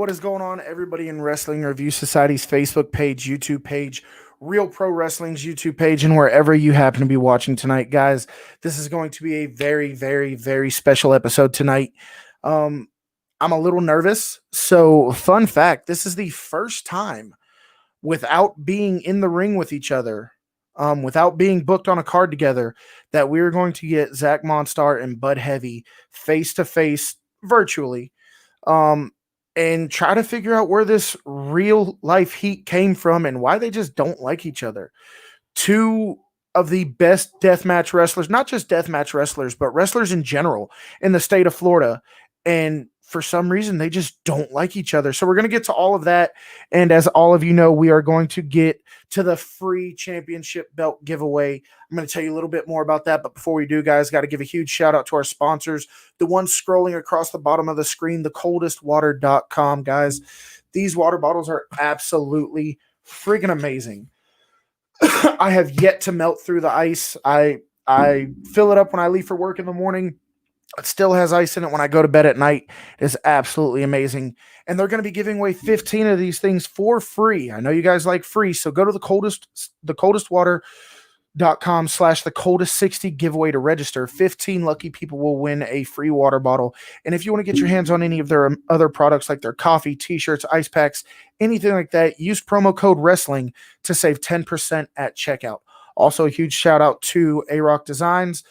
What is going on, everybody in Wrestling Review Society's Facebook page, YouTube page, Real Pro Wrestling's YouTube page, and wherever you happen to be watching tonight, guys? This is going to be a very, very, very special episode tonight. I'm a little nervous. So, fun fact, this is the first time without being in the ring with each other, without being booked on a card together, that we're going to get Zack Monstar and Bud Heavey face to face virtually. And try to figure out where this real life heat came from and why they just don't like each other. Two of the best deathmatch wrestlers, not just deathmatch wrestlers, but wrestlers in general in the state of Florida. And for some reason, they just don't like each other. So we're going to get to all of that. And as all of you know, we are going to get to the free championship belt giveaway. I'm going to tell you a little bit more about that. But before we do, guys, got to give a huge shout out to our sponsors, the ones scrolling across the bottom of the screen, thecoldestwater.com, guys. These water bottles are absolutely freaking amazing. I have yet to melt through the ice. I fill it up when I leave for work in the morning. It still has ice in it when I go to bed at night. It is absolutely amazing. And they're going to be giving away 15 of these things for free. I know you guys like free, so go to thecoldestwater.com/thecoldest60 giveaway to register. 15 lucky people will win a free water bottle. And if you want to get your hands on any of their other products like their coffee, t-shirts, ice packs, anything like that, use promo code WRESTLING to save 10% at checkout. Also, a huge shout out to A-Rock Designs.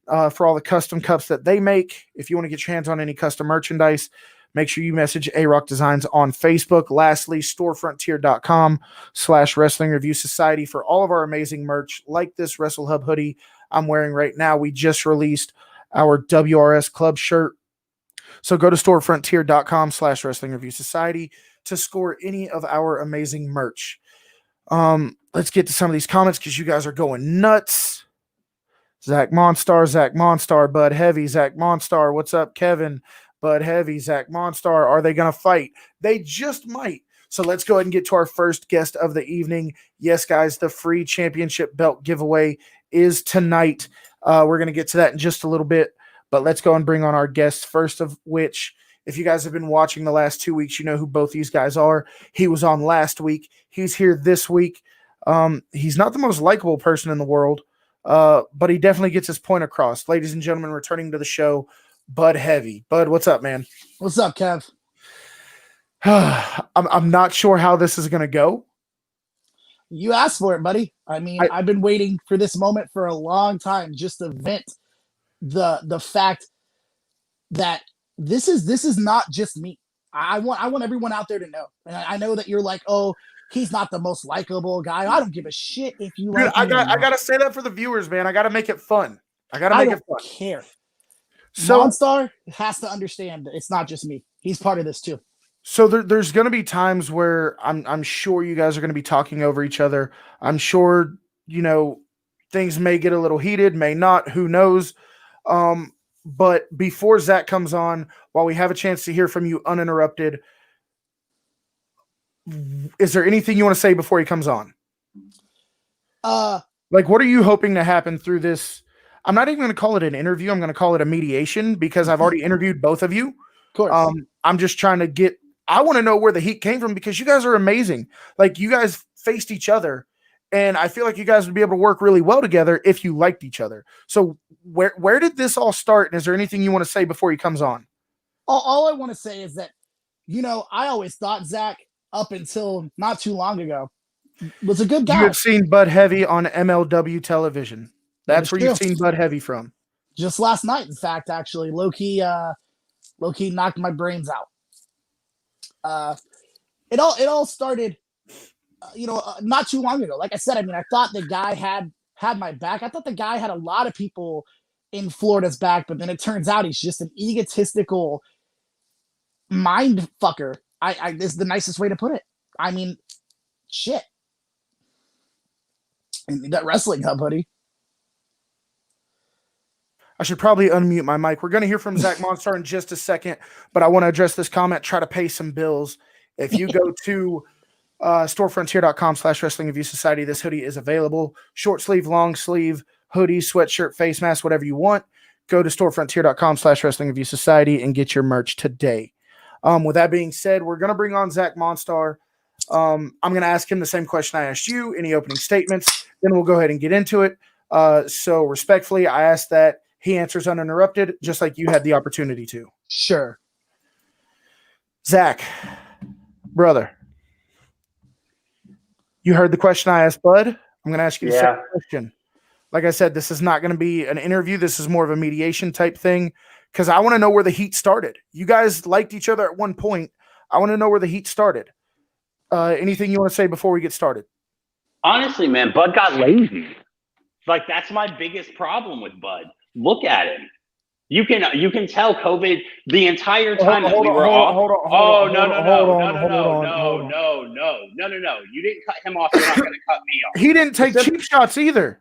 For all the custom cups that they make. If you want to get your hands on any custom merchandise, make sure you message A-Rock Designs on Facebook. Lastly, storefrontier.com/Wrestling Review Society for all of our amazing merch, like this Wrestle Hub hoodie I'm wearing right now. We just released our WRS Club shirt. So go to storefrontier.com/Wrestling Review Society to score any of our amazing merch. Let's get to some of these comments because you guys are going nuts. Zack Monstar, Bud Heavey, Zack Monstar. What's up, Kevin? Bud Heavey, Zack Monstar. Are they going to fight? They just might. So let's go ahead and get to our first guest of the evening. Yes, guys, the free championship belt giveaway is tonight. We're going to get to that in just a little bit, but let's go and bring on our guests, first of which, if you guys have been watching the last 2 weeks, you know who both these guys are. He was on last week. He's here this week. He's not the most likable person in the world, but he definitely gets his point across. Ladies and gentlemen, returning to the show, Bud Heavey. Bud, what's up, man? What's up, Kev? I'm not sure how this is going to go. You asked for it, buddy. I mean, I've been waiting for this moment for a long time, just to vent the fact that this is not just me. I want everyone out there to know. And I know that you're like, oh, he's not the most likable guy. I don't give a shit if you like. Dude, I gotta say that for the viewers, man. I gotta make it fun. I gotta make it fun. I don't care. So Monstar has to understand that it's not just me. He's part of this too. So there's gonna be times where I'm sure you guys are gonna be talking over each other. I'm sure things may get a little heated, may not. Who knows? But before Zack comes on, while we have a chance to hear from you uninterrupted, is there anything you want to say before he comes on? Like, what are you hoping to happen through this? I'm not even going to call it an interview. I'm going to call it a mediation because I've already interviewed both of you. Of course. I'm just trying to I want to know where the heat came from because you guys are amazing. Like, you guys faced each other, and I feel like you guys would be able to work really well together if you liked each other. So where did this all start? And is there anything you want to say before he comes on? All I want to say is that, I always thought Zack, up until not too long ago, was a good guy. You have seen Bud Heavey on MLW television. That's where you've seen Bud Heavey from. Just last night, in fact, actually, low-key knocked my brains out. It all started, not too long ago. Like I said, I mean, I thought the guy had my back. I thought the guy had a lot of people in Florida's back, but then it turns out he's just an egotistical mind fucker. This is the nicest way to put it. I mean, shit. And that Wrestling Hub hoodie. I should probably unmute my mic. We're going to hear from Zack Monstar in just a second, but I want to address this comment, try to pay some bills. If you go to storefrontier.com/Wrestling Review Society, this hoodie is available. Short sleeve, long sleeve, hoodie, sweatshirt, face mask, whatever you want. Go to storefrontier.com/Wrestling Review Society and get your merch today. With that being said, we're going to bring on Zack Monstar. I'm going to ask him the same question I asked you, any opening statements, then we'll go ahead and get into it. So respectfully, I ask that he answers uninterrupted, just like you had the opportunity to. Sure. Zack, brother, you heard the question I asked Bud. I'm going to ask you the same question. Like I said, this is not going to be an interview. This is more of a mediation type thing because I want to know where the heat started. You guys liked each other at one point. I want to know where the heat started. Anything you want to say before we get started? Honestly, man, Bud got lazy. Like, that's my biggest problem with Bud. Look at him. You can tell COVID the entire time that we were off. Oh, no. You didn't cut him off. You're not going to cut me off. He didn't take cheap shots either.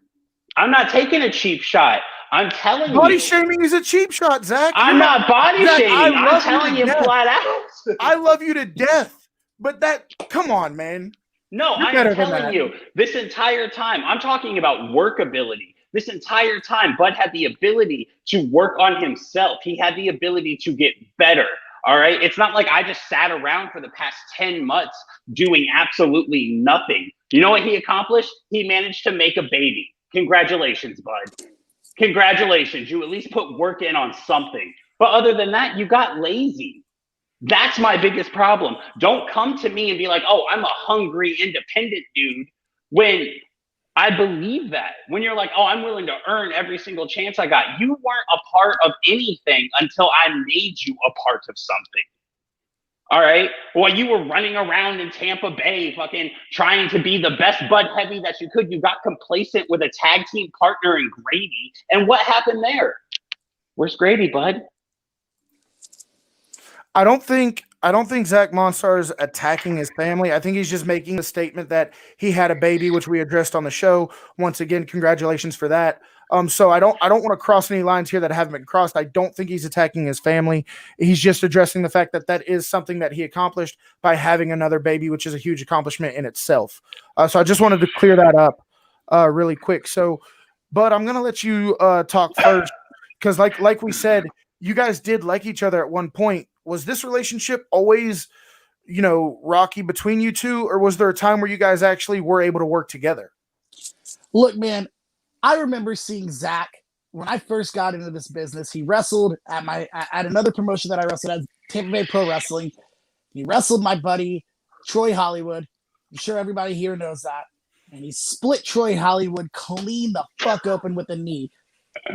I'm not taking a cheap shot. I'm telling you. Body shaming is a cheap shot, Zack. I'm not body shaming. I'm telling you flat out. I love you to death. But come on, man. No, I'm telling you, this entire time, I'm talking about workability. This entire time, Bud had the ability to work on himself. He had the ability to get better. All right. It's not like I just sat around for the past 10 months doing absolutely nothing. You know what he accomplished? He managed to make a baby. Congratulations, Bud. Congratulations. You at least put work in on something. But other than that, you got lazy. That's my biggest problem. Don't come to me and be like, oh, I'm a hungry, independent dude, when I believe that. When you're like, oh, I'm willing to earn every single chance I got. You weren't a part of anything until I made you a part of something. All right? While you were running around in Tampa Bay fucking trying to be the best Bud Heavy that you could, you got complacent with a tag team partner in Grady. And what happened there? Where's Grady, Bud? I don't think Zack Monstar is attacking his family. I think he's just making the statement that he had a baby, which we addressed on the show. Once again, congratulations for that. So I don't want to cross any lines here that haven't been crossed. I don't think he's attacking his family. He's just addressing the fact that is something that he accomplished by having another baby, which is a huge accomplishment in itself. So I just wanted to clear that up really quick. So, Bud, I'm going to let you talk first because like we said, you guys did like each other at one point. Was this relationship always, rocky between you two, or was there a time where you guys actually were able to work together? Look, man, I remember seeing Zack when I first got into this business. He wrestled at another promotion that I wrestled at, Tampa Bay Pro Wrestling. He wrestled my buddy, Troy Hollywood. I'm sure everybody here knows that. And he split Troy Hollywood clean the fuck open with a knee.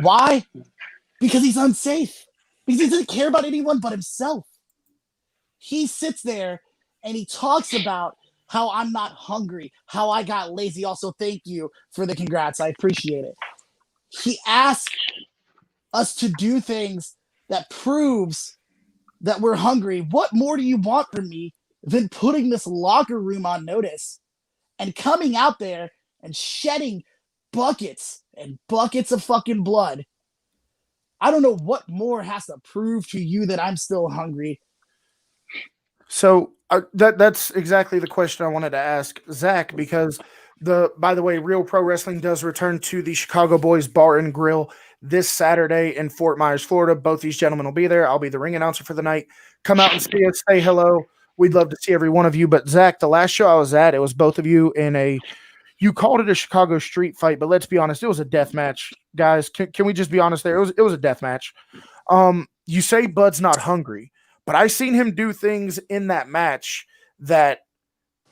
Why? Because he's unsafe. Because he doesn't care about anyone but himself. He sits there and he talks about how I'm not hungry, how I got lazy. Also, thank you for the congrats. I appreciate it. He asks us to do things that proves that we're hungry. What more do you want from me than putting this locker room on notice and coming out there and shedding buckets and buckets of fucking blood? I don't know what more has to prove to you that I'm still hungry. So that's exactly the question I wanted to ask Zack, because by the way, Real Pro Wrestling does return to the Chicago Boys Bar and Grill this Saturday in Fort Myers, Florida. Both these gentlemen will be there. I'll be the ring announcer for the night. Come out and see us, say hello. We'd love to see every one of you. But Zack, the last show I was at, it was both of you in you called it a Chicago street fight, but let's be honest, it was a death match, guys. Can we just be honest there? It was a death match. You say Bud's not hungry, but I seen him do things in that match that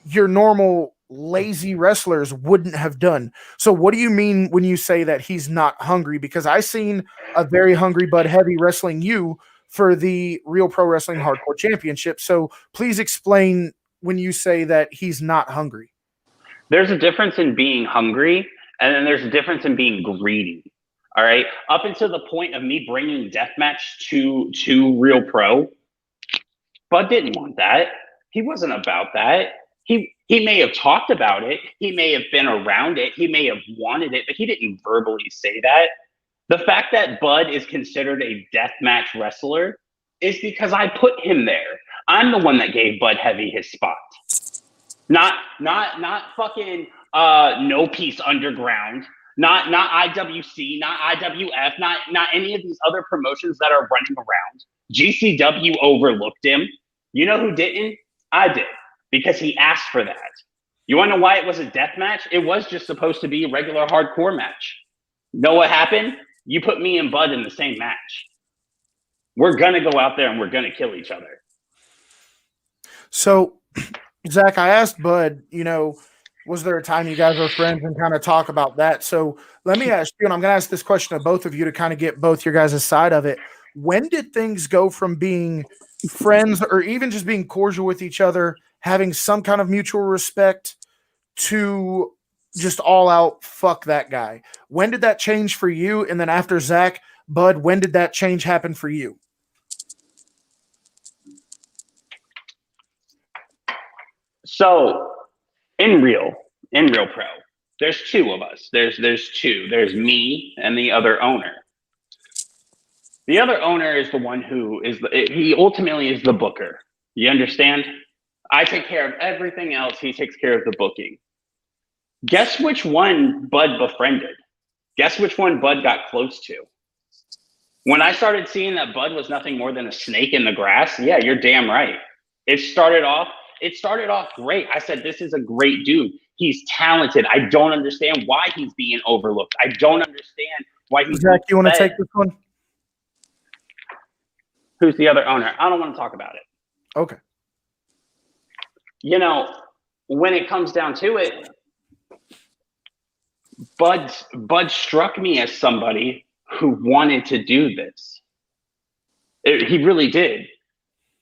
your normal lazy wrestlers wouldn't have done. So what do you mean when you say that he's not hungry? Because I seen a very hungry Bud Heavy wrestling you for the Real Pro Wrestling Hardcore Championship. So please explain when you say that he's not hungry. There's a difference in being hungry, and then there's a difference in being greedy. All right. Up until the point of me bringing deathmatch to Real Pro, Bud didn't want that. He wasn't about that. He may have talked about it. He may have been around it. He may have wanted it, but he didn't verbally say that. The fact that Bud is considered a deathmatch wrestler is because I put him there. I'm the one that gave Bud Heavy his spot. Not fucking No Peace Underground, not IWC, not IWF, not any of these other promotions that are running around. GCW overlooked him. You know who didn't? I did, because he asked for that. You want to know why it was a death match? It was just supposed to be a regular hardcore match. Know what happened? You put me and Bud in the same match. We're going to go out there and we're going to kill each other. So, Zach, I asked Bud, was there a time you guys were friends and kind of talk about that? So let me ask you, and I'm going to ask this question to both of you to kind of get both your guys' side of it. When did things go from being friends or even just being cordial with each other, having some kind of mutual respect, to just all out fuck that guy? When did that change for you? And then after Zach, Bud, when did that change happen for you? So in real pro, there's two of us. There's two. There's me and the other owner. The other owner is the one who he ultimately is the booker. You understand? I take care of everything else. He takes care of the booking. Guess which one Bud befriended? Guess which one Bud got close to? When I started seeing that Bud was nothing more than a snake in the grass, yeah, you're damn right. It started off great. I said, this is a great dude. He's talented. I don't understand why he's being overlooked. I don't understand why he's Zach, you want to take this one? Who's the other owner? I don't want to talk about it. Okay. When it comes down to it, Bud struck me as somebody who wanted to do this. He really did.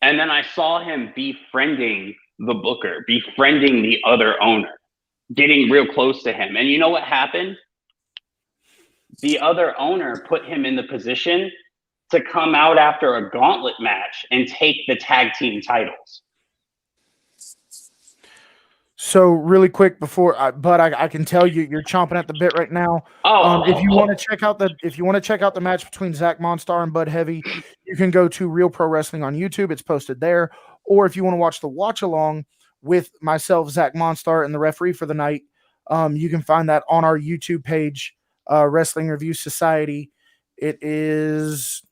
And then I saw him befriending the booker, befriending the other owner, getting real close to him. And you know what happened? The other owner put him in the position to come out after a gauntlet match and take the tag team titles. So really quick before, but I can tell you're chomping at the bit right now. If you want to check out the match between Zack Monstar and Bud Heavey, you can go to Real Pro Wrestling on YouTube. It's posted there. Or if you want to watch the watch along with myself, Zack Monstar, and the referee for the night, you can find that on our YouTube page, Wrestling Review Society. It is.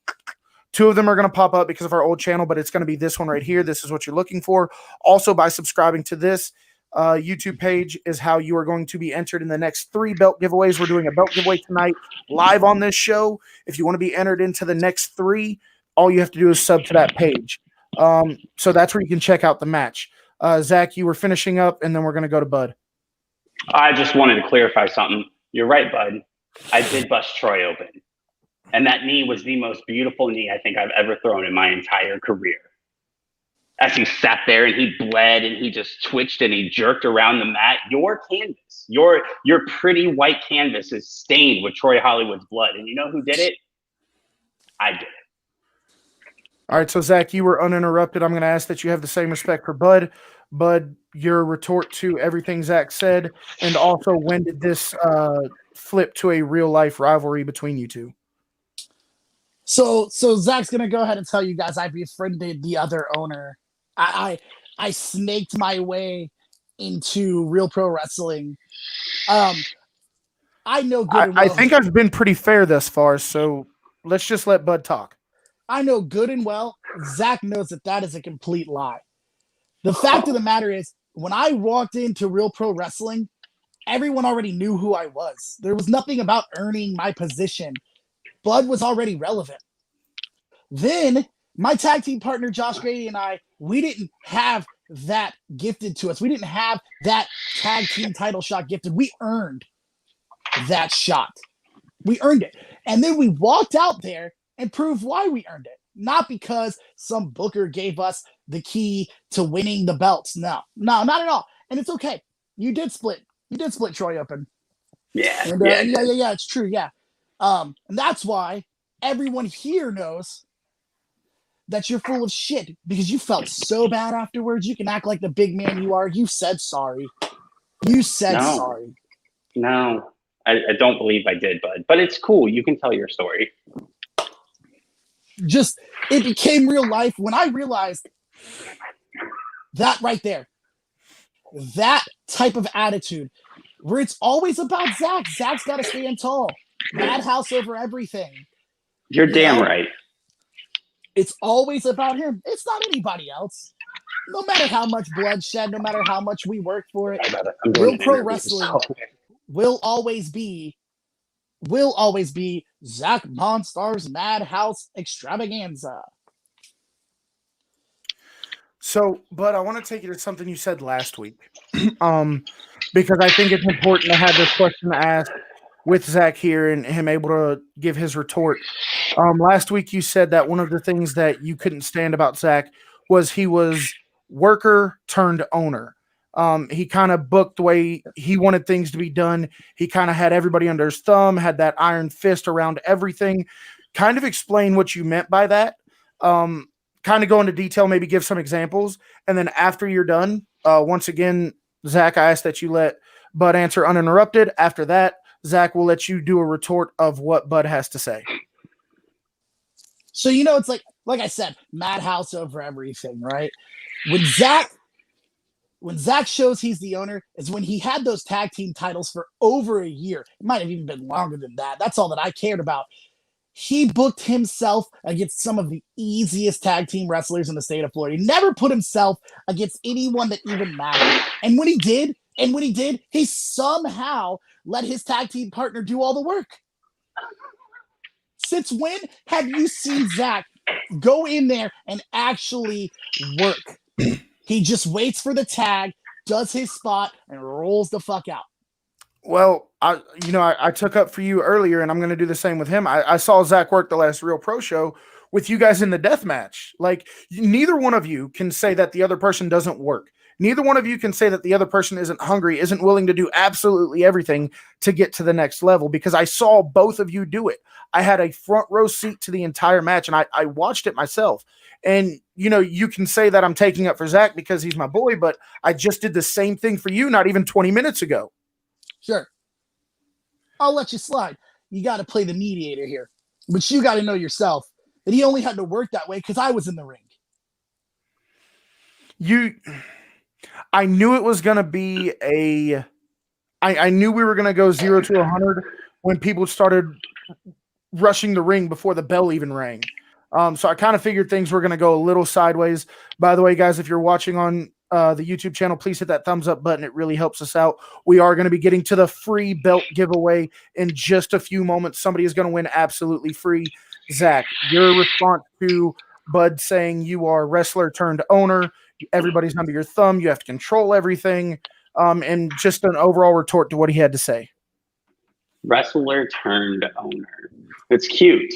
Two of them are going to pop up because of our old channel, but it's going to be this one right here. This is what you're looking for. Also, by subscribing to this YouTube page is how you are going to be entered in the next 3 belt giveaways. We're doing a belt giveaway tonight live on this show. If you want to be entered into the next 3, all you have to do is sub to that page. So that's where you can check out the match. Zach, you were finishing up, and then we're going to go to Bud. I just wanted to clarify something. You're right, Bud. I did bust Troy open. And that knee was the most beautiful knee I think I've ever thrown in my entire career. As he sat there and he bled and he just twitched and he jerked around the mat, your canvas, your pretty white canvas is stained with Troy Hollywood's blood. And you know who did it? I did it. All right, so Zach, you were uninterrupted. I'm going to ask that you have the same respect for Bud. Bud, your retort to everything Zach said, and also when did this flip to a real-life rivalry between you two? So Zach's going to go ahead and tell you guys I befriended the other owner. I snaked my way into Real Pro Wrestling. I know good and well. I think I've been pretty fair thus far, so let's just let Bud talk. I know good and well Zach knows that is a complete lie. The fact of the matter is, when I walked into Real Pro Wrestling, everyone already knew who I was. There was nothing about earning my position. Bud was already relevant. Then my tag team partner, Josh Grady, and I, we didn't have that gifted to us. We didn't have that tag team title shot gifted. We earned that shot. We earned it. And then we walked out there and proved why we earned it. Not because some booker gave us the key to winning the belts. No, not at all. And it's okay. You did split Troy open. Yeah. And, yeah, it's true. Yeah. And that's why everyone here knows that you're full of shit, because you felt so bad afterwards. You can act like the big man you are. You said sorry. Sorry. No, I don't believe I did, Bud. But it's cool. You can tell your story. Just, it became real life when I realized that right there. That type of attitude where it's always about Zach. Zach's got to stand tall. Madhouse over everything. You're damn right. It's always about him. It's not anybody else. no matter how much bloodshed, no matter how much we work for it, I'm doing Real an Pro interview, Wrestling so- will always be Zack Monstar's Madhouse Extravaganza. So, but I want to take you to something you said last week, because I think it's important to have this question asked with Zack here and him able to give his retort. Last week you said that one of the things that you couldn't stand about Zack was he was worker turned owner. He kind of booked the way he wanted things to be done. He kind of had everybody under his thumb, had that iron fist around everything. Kind of explain what you meant by that. Kind of go into detail, maybe give some examples. And then after you're done, once again, Zack, I ask that you let Bud answer uninterrupted. After that, Zack will let you do a retort of what Bud has to say. So, it's like I said, Madhouse over everything, right? When Zack shows he's the owner is when he had those tag team titles for over a year. It might have even been longer than that. That's all that I cared about. He booked himself against some of the easiest tag team wrestlers in the state of Florida. He never put himself against anyone that even mattered. And when he did, he somehow let his tag team partner do all the work. Since when have you seen Zack go in there and actually work? He just waits for the tag, does his spot, and rolls the fuck out. Well, I took up for you earlier, and I'm going to do the same with him. I saw Zack work the last Real Pro show with you guys in the death match. Like, neither one of you can say that the other person doesn't work. Neither one of you can say that the other person isn't hungry, isn't willing to do absolutely everything to get to the next level, because I saw both of you do it. I had a front row seat to the entire match, and I watched it myself. And, you can say that I'm taking up for Zack because he's my boy, but I just did the same thing for you not even 20 minutes ago. Sure. I'll let you slide. You got to play the mediator here. But you got to know yourself that he only had to work that way because I was in the ring. I knew it was going to be I knew we were going to go 0 to 100 when people started rushing the ring before the bell even rang. So I kind of figured things were going to go a little sideways. By the way, guys, if you're watching on the YouTube channel, please hit that thumbs up button. It really helps us out. We are going to be getting to the free belt giveaway in just a few moments. Somebody is going to win absolutely free. Zack, your response to Bud saying you are wrestler turned owner, everybody's under your thumb, you have to control everything, and just an overall retort to what he had to say. Wrestler turned owner. It's cute.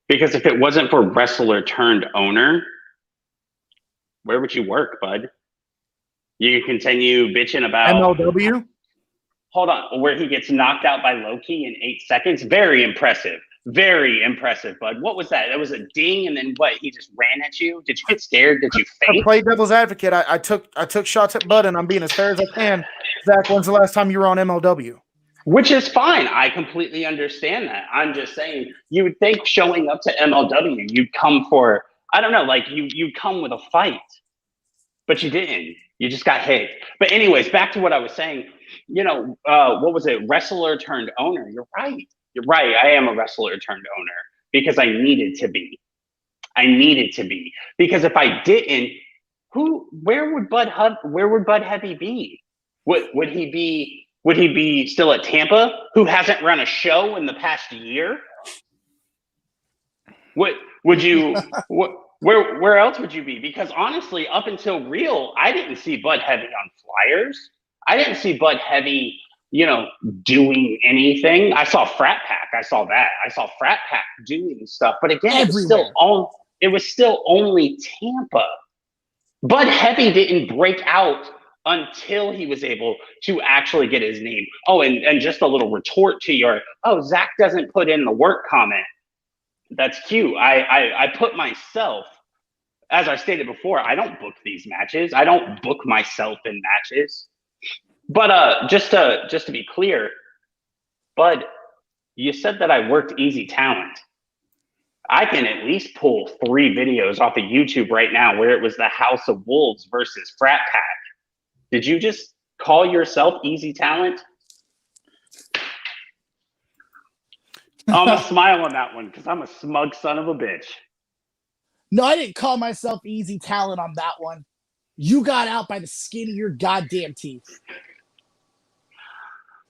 Because if it wasn't for wrestler turned owner, where would you work, bud? You continue bitching about MLW? Hold on, where he gets knocked out by Loki in 8 seconds. Very impressive. Very impressive, bud. What was that? That was a ding, and then what? He just ran at you? Did you get scared? Did you faint? I played devil's advocate. I took shots at Bud, and I'm being as fair as I can. Zack, when's the last time you were on MLW? Which is fine. I completely understand that. I'm just saying, you would think showing up to MLW, you'd come for, I don't know, like you'd come with a fight. But you didn't. You just got hit. But anyways, back to what I was saying. What was it? Wrestler turned owner. You're right. You're right. I am a wrestler turned owner because I needed to be. Because if I didn't, where would Bud Heavey be? Would he be still at Tampa, who hasn't run a show in the past year? Where else would you be? Because honestly, up until Real, I didn't see Bud Heavey on flyers. I didn't see Bud Heavey, doing anything. I saw Frat Pack. I saw that. I saw Frat Pack doing stuff. But again, it was still only Tampa. Bud Heavey didn't break out until he was able to actually get his name. Oh, and just a little retort to your, Zack doesn't put in the work comment. That's cute. I put myself, as I stated before, I don't book these matches. I don't book myself in matches. But just to be clear, Bud, you said that I worked Easy Talent. I can at least pull 3 videos off of YouTube right now where it was the House of Wolves versus Frat Pack. Did you just call yourself Easy Talent? I'm going to smile on that one because I'm a smug son of a bitch. No, I didn't call myself Easy Talent on that one. You got out by the skin of your goddamn teeth.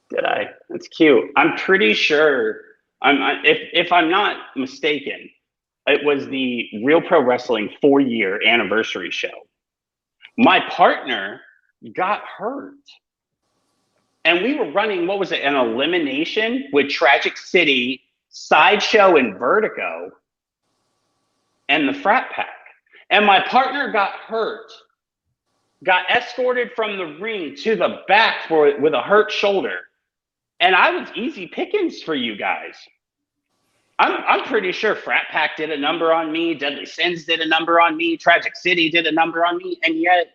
Did I? That's cute. I'm pretty sure. If I'm not mistaken, it was the Real Pro Wrestling 4-year anniversary show. My partner got hurt, and we were running, what was it, an elimination with Tragic City, Sideshow, and Vertigo, and the Frat Pack. And my partner got hurt, got escorted from the ring to the back with a hurt shoulder. And I was easy pickings for you guys. I'm pretty sure Frat Pack did a number on me, Deadly Sins did a number on me, Tragic City did a number on me, and yet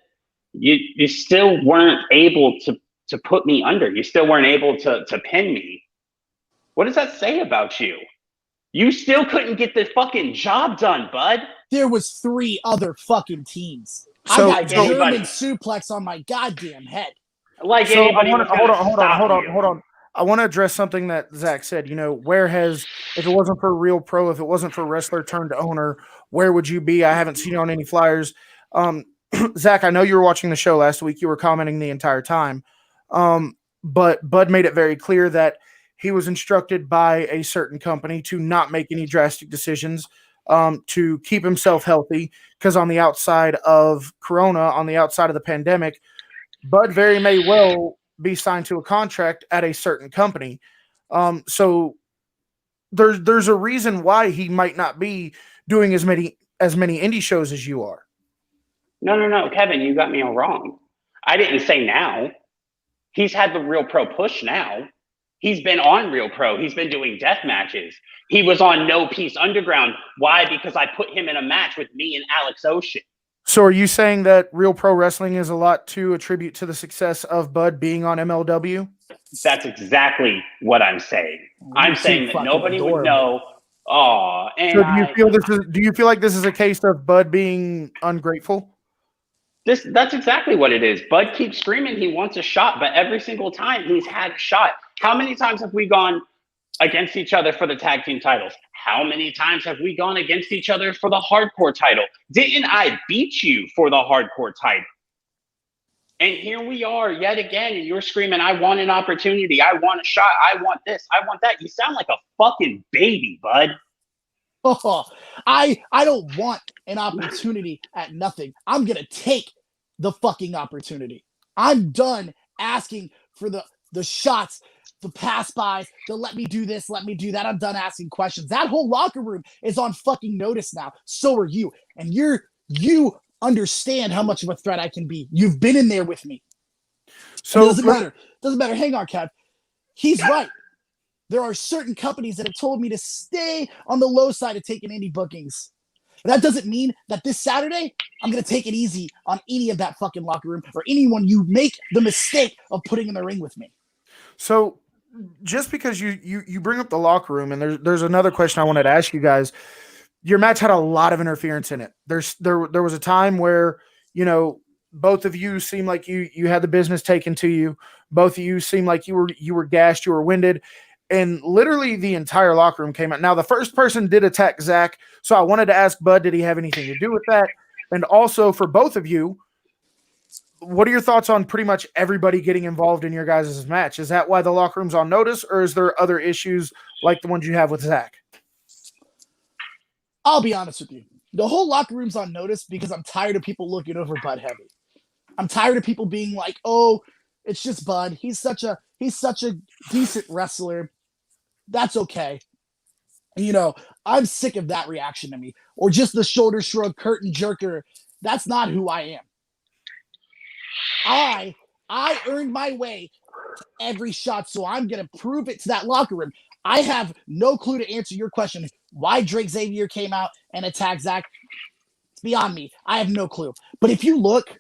you still weren't able to put me under. You still weren't able to pin me. What does that say about you? You still couldn't get the fucking job done, bud. There was 3 other fucking teams. So, I got German suplex on my goddamn head. Like so anybody hold on. on. I want to address something that Zach said. Where if it wasn't for Real Pro, if it wasn't for wrestler turned owner, where would you be? I haven't seen you on any flyers. Zach, I know you were watching the show last week. You were commenting the entire time. But Bud made it very clear that he was instructed by a certain company to not make any drastic decisions, to keep himself healthy, because on the outside of Corona, on the outside of the pandemic, Bud very may well be signed to a contract at a certain company. So there's a reason why he might not be doing as many indie shows as you are. No, Kevin, you got me all wrong. I didn't say now. He's had the Real Pro push now. He's been on Real Pro. He's been doing death matches. He was on No Peace Underground. Why? Because I put him in a match with me and Alex Ocean. So are you saying that Real Pro Wrestling is a lot to attribute to the success of Bud being on MLW? That's exactly what I'm saying. I'm saying that nobody would know. Oh, and so do you feel like this is a case of Bud being ungrateful? That's exactly what it is. Bud keeps screaming he wants a shot, but every single time he's had a shot. How many times have we gone against each other for the tag team titles? How many times have we gone against each other for the hardcore title? Didn't I beat you for the hardcore title? And here we are yet again, and you're screaming, I want an opportunity. I want a shot. I want this. I want that. You sound like a fucking baby, Bud. Oh, I don't want an opportunity at nothing. I'm going to take the fucking opportunity. I'm done asking for the shots, the pass by, the let me do this, let me do that. I'm done asking questions. That whole locker room is on fucking notice now. So are you. And you understand how much of a threat I can be. You've been in there with me. So it doesn't matter. Doesn't matter. Hang on, Kev. He's right. There are certain companies that have told me to stay on the low side of taking indie bookings. But that doesn't mean that this Saturday, I'm going to take it easy on any of that fucking locker room or anyone you make the mistake of putting in the ring with me. So just because you bring up the locker room, and there's another question I wanted to ask you guys. Your match had a lot of interference in it. There was a time where, both of you seemed like you had the business taken to you. Both of you seemed like you were gassed, you were winded. And literally the entire locker room came out. Now, the first person did attack Zack, so I wanted to ask Bud, did he have anything to do with that? And also for both of you, what are your thoughts on pretty much everybody getting involved in your guys' match? Is that why the locker room's on notice, or is there other issues like the ones you have with Zack? I'll be honest with you. The whole locker room's on notice because I'm tired of people looking over Bud Heavey. I'm tired of people being like, oh, it's just Bud. He's such a decent wrestler. That's okay. I'm sick of that reaction to me. Or just the shoulder shrug, curtain jerker. That's not who I am. I earned my way to every shot, so I'm going to prove it to that locker room. I have no clue to answer your question. Why Drake Xavier came out and attacked Zack, it's beyond me. I have no clue. But if you look,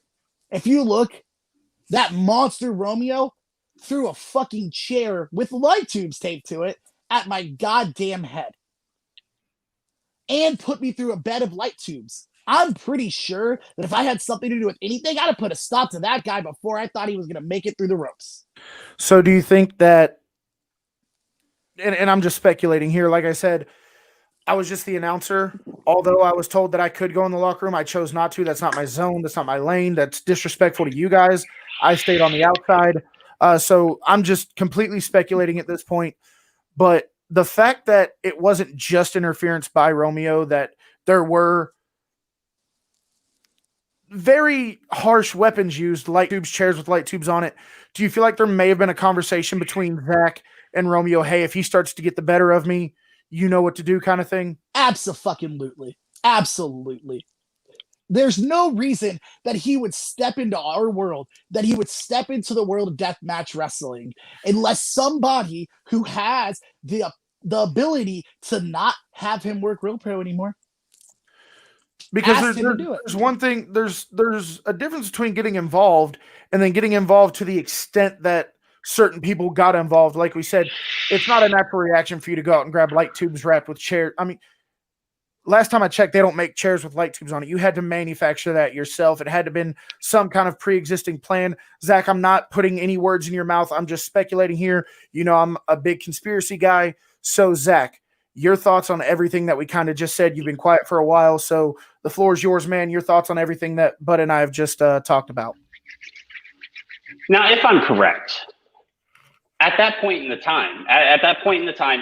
that monster Romeo threw a fucking chair with light tubes taped to it at my goddamn head and put me through a bed of light tubes. I'm pretty sure that if I had something to do with anything, I'd have put a stop to that guy before I thought he was going to make it through the ropes. So do you think that, and I'm just speculating here, like I said, I was just the announcer. Although I was told that I could go in the locker room, I chose not to. That's not my zone. That's not my lane. That's disrespectful to you guys. I stayed on the outside. So I'm just completely speculating at this point. But the fact that it wasn't just interference by Romeo, that there were very harsh weapons used, light tubes, chairs with light tubes on it. Do you feel like there may have been a conversation between Zack and Romeo? Hey, if he starts to get the better of me, you know what to do, kind of thing? Absolutely. Absolutely. There's no reason that he would step into our world, that he would step into the world of deathmatch wrestling, unless somebody who has the ability to not have him work Real Pro anymore. Because there's one thing, there's a difference between getting involved and then getting involved to the extent that certain people got involved. Like we said, it's not a natural reaction for you to go out and grab light tubes wrapped with chairs. I mean, last time I checked, they don't make chairs with light tubes on it. You had to manufacture that yourself. It had to have been some kind of pre-existing plan. Zack, I'm not putting any words in your mouth. I'm just speculating here. You know, I'm a big conspiracy guy. So, Zack, your thoughts on everything that we kind of just said. You've been quiet for a while, so the floor is yours, man. Your thoughts on everything that Bud and I have just talked about. Now, if I'm correct, at that point in the time,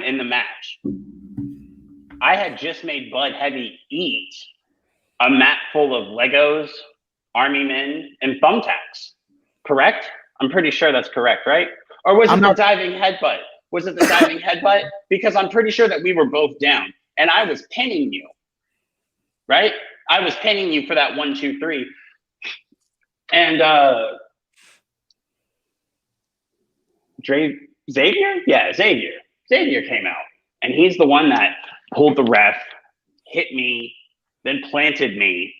in the match, I had just made Bud Heavey eat a mat full of Legos, Army Men, and thumbtacks. Correct? I'm pretty sure that's correct, right? Or was it the diving headbutt? Was it the diving headbutt? Because I'm pretty sure that we were both down, and I was pinning you, right? I was pinning you for that 1, 2, 3, and Xavier? Yeah, Xavier. Xavier came out, and he's the one that pulled the ref, hit me, then planted me.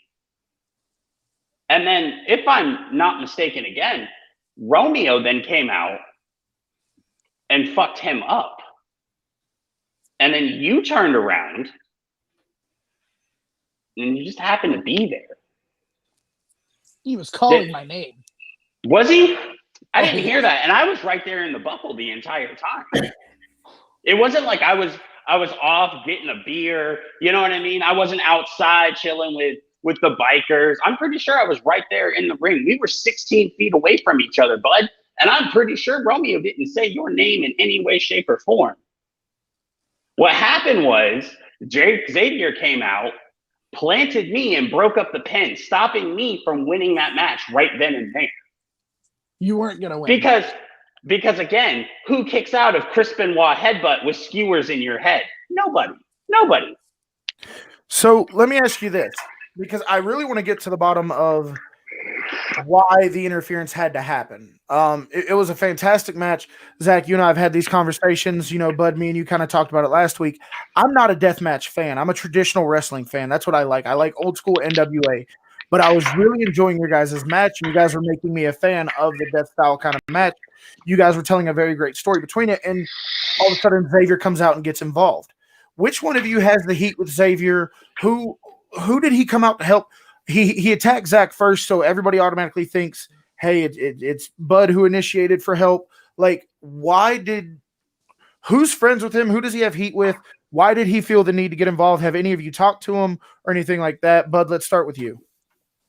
And then, if I'm not mistaken again, Romeo then came out and fucked him up. And then you turned around and you just happened to be there. He was calling my name. Was he? I didn't hear that. And I was right there in the buckle the entire time. It wasn't like I was off getting a beer. You know what I mean? I wasn't outside chilling with the bikers. I'm pretty sure I was right there in the ring. We were 16 feet away from each other, Bud. And I'm pretty sure Romeo didn't say your name in any way, shape, or form. What happened was Xavier came out, planted me, and broke up the pin, stopping me from winning that match right then and there. You weren't going to win. Because again, who kicks out of Chris Benoit headbutt with skewers in your head? Nobody. So let me ask you this, because I really want to get to the bottom of why the interference had to happen. It was a fantastic match. Zack, you and I have had these conversations. You know, Bud, me and you kind of talked about it last week. I'm not a deathmatch fan. I'm a traditional wrestling fan. That's what I like. I like old school NWA. But I was really enjoying your guys' match, and you guys were making me a fan of the death style kind of match. You guys were telling a very great story between it, and all of a sudden Xavier comes out and gets involved. Which one of you has the heat with Xavier? Who did he come out to help? He attacked Zack first, so everybody automatically thinks, hey, it's Bud who initiated for help. Like, who's friends with him? Who does he have heat with? Why did he feel the need to get involved? Have any of you talked to him or anything like that? Bud, let's start with you.